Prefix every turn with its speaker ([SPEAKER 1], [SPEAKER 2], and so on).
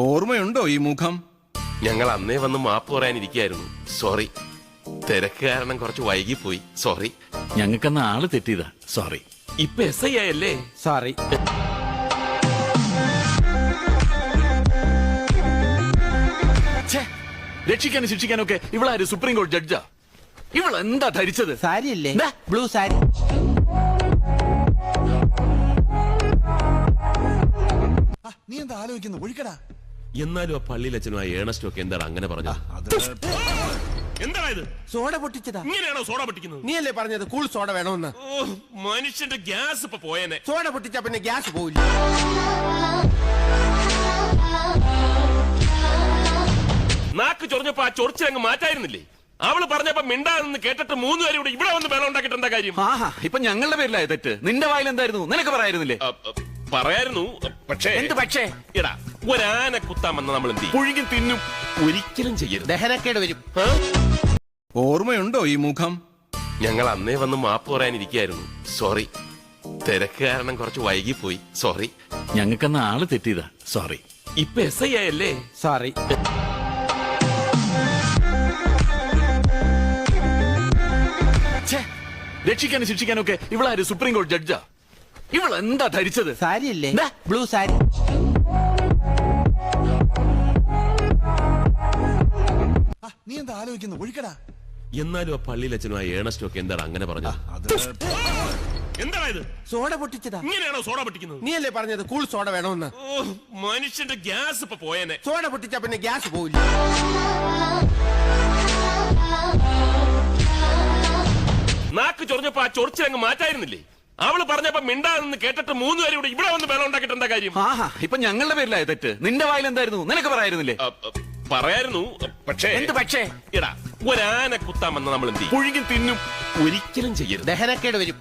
[SPEAKER 1] ഓർമ്മയുണ്ടോ ഈ മുഖം?
[SPEAKER 2] ഞങ്ങൾ അന്നേ വന്ന് മാപ്പ് പറയാനിരിക്കായിരുന്നു. സോറി, തിരക്ക് കാരണം കുറച്ച് വൈകിപ്പോയി. സോറി.
[SPEAKER 3] ഞങ്ങൾക്കന്ന് ആള് തെറ്റിയതാ. സോറി.
[SPEAKER 2] ഇപ്പൊ SI ആയല്ലേ?
[SPEAKER 1] സോറി.
[SPEAKER 3] രക്ഷിക്കാനും ശിക്ഷിക്കാനും ഒക്കെ ഇവളാര് സുപ്രീം കോടതി ജഡ്ജാ? ഇവൾ എന്താ ധരിച്ചത്?
[SPEAKER 1] സാരിയല്ലേ? ബ്ലൂ സാരി.
[SPEAKER 4] നീ എന്താ ആലോചിക്കുന്നു? ഒഴിക്കടാ.
[SPEAKER 2] എന്നാലും ആ പള്ളിയിൽ അച്ഛനും ആ ഏണസ്റ്റും ഒക്കെ എന്താണ് അങ്ങനെ പറഞ്ഞത്? എന്താണ് ഇത്?
[SPEAKER 1] സോഡ പൊട്ടിച്ചതാ.
[SPEAKER 2] ഇങ്ങനെയാണോ സോഡ പൊട്ടിക്കുന്നത്?
[SPEAKER 1] നീയല്ലേ പറഞ്ഞത് കൂൾ സോഡ വേണമെന്ന്?
[SPEAKER 2] മനുഷ്യന്റെ ഗ്യാസ് ഇപ്പൊ പോയേനെ.
[SPEAKER 1] സോഡ പൊട്ടിച്ചാ പിന്നെ ഗ്യാസ് പോവില്ല.
[SPEAKER 2] നാക്ക് ചൊറിഞ്ഞപ്പോ ആ ചൊറിച്ചിലങ്ങ് മാറ്റായിരുന്നില്ലേ? അവള് പറഞ്ഞപ്പോ മിണ്ടാന്ന് കേട്ടിട്ട് 3 പേരും കൂടെ ഇവിടെ വന്ന് ബലം ഉണ്ടാക്കിയിട്ട് എന്താ കാര്യം?
[SPEAKER 3] ആഹാ, ഇപ്പൊ ഞങ്ങളുടെ പേരിലായ തെറ്റ്. നിന്റെ വായിൽ എന്തായിരുന്നു? നിനക്ക് പറയായിരുന്നില്ലേ?
[SPEAKER 2] പറയായിരുന്നു. പക്ഷേ
[SPEAKER 3] എന്ത് പക്ഷേ?
[SPEAKER 2] എടാ, ഒരാന കുത്താൻ വന്ന നമ്മൾ എന്ത് ചെയ്യും?
[SPEAKER 3] പുഴുങ്ങി തിന്നും.
[SPEAKER 2] ഒരിക്കലും ചെയ്യരുത്.
[SPEAKER 1] ദഹനക്കേട് വരും. ഓർമ്മയുണ്ടോ ഈ മുഖം?
[SPEAKER 2] ഞങ്ങൾ അന്നേ വന്ന് മാപ്പ് പറയാനിരിക്കായിരുന്നു. സോറി, തിരക്ക് കാരണം കുറച്ച് വൈകിപ്പോയി. സോറി.
[SPEAKER 3] ഞങ്ങൾക്കന്ന് ആള് തെറ്റിയതാ. സോറി.
[SPEAKER 2] ഇപ്പൊ SI ആയല്ലേ?
[SPEAKER 1] സോറി.
[SPEAKER 3] രക്ഷിക്കാനും ശിക്ഷിക്കാനും ഒക്കെ ഇവളാര് സുപ്രീം കോടതി ജഡ്ജാ? ഇവൾ എന്താ ധരിച്ചത്?
[SPEAKER 1] സാരിയല്ലേ? ബ്ലൂ സാരി.
[SPEAKER 4] നീ എന്താ ആലോചിക്കുന്നു? ഒഴിക്കടാ.
[SPEAKER 2] എന്നാലും ആ പള്ളിയിൽ അച്ഛനും ആ ഏണസ്റ്റും ഒക്കെ എന്താണ് അങ്ങനെ പറഞ്ഞത്? എന്താണ് ഇത്?
[SPEAKER 1] സോഡ പൊട്ടിച്ചതാ.
[SPEAKER 2] ഇങ്ങനെയാണോ സോഡ പൊട്ടിക്കുന്നത്?
[SPEAKER 1] നീയല്ലേ പറഞ്ഞത് കൂൾ സോഡ വേണമെന്ന്?
[SPEAKER 2] മനുഷ്യന്റെ ഗ്യാസ് ഇപ്പൊ പോയേനെ.
[SPEAKER 1] സോഡ പൊട്ടിച്ചാ പിന്നെ ഗ്യാസ് പോവില്ല.
[SPEAKER 2] നാക്ക് ചൊറിഞ്ഞപ്പോ ആ ചൊറിച്ചിലങ്ങ് മാറ്റായിരുന്നില്ലേ? അവള് പറഞ്ഞപ്പോ മിണ്ടാന്ന് കേട്ടിട്ട് 3 പേരും കൂടെ ഇവിടെ വന്ന് ബലം ഉണ്ടാക്കിയിട്ട് എന്താ കാര്യം?
[SPEAKER 3] ആഹാ, ഇപ്പൊ ഞങ്ങളുടെ പേരിലായ തെറ്റ്. നിന്റെ വായിൽ എന്തായിരുന്നു? നിനക്ക് പറയായിരുന്നില്ലേ?
[SPEAKER 2] പറയായിരുന്നു. പക്ഷേ
[SPEAKER 3] എന്ത് പക്ഷേ?
[SPEAKER 2] എടാ, ഒരാന കുത്താൻ വന്ന നമ്മൾ എന്ത് ചെയ്യും?
[SPEAKER 3] പുഴുങ്ങി തിന്നും.
[SPEAKER 2] ഒരിക്കലും ചെയ്യരുത്.
[SPEAKER 1] ദഹനക്കേട് വരും.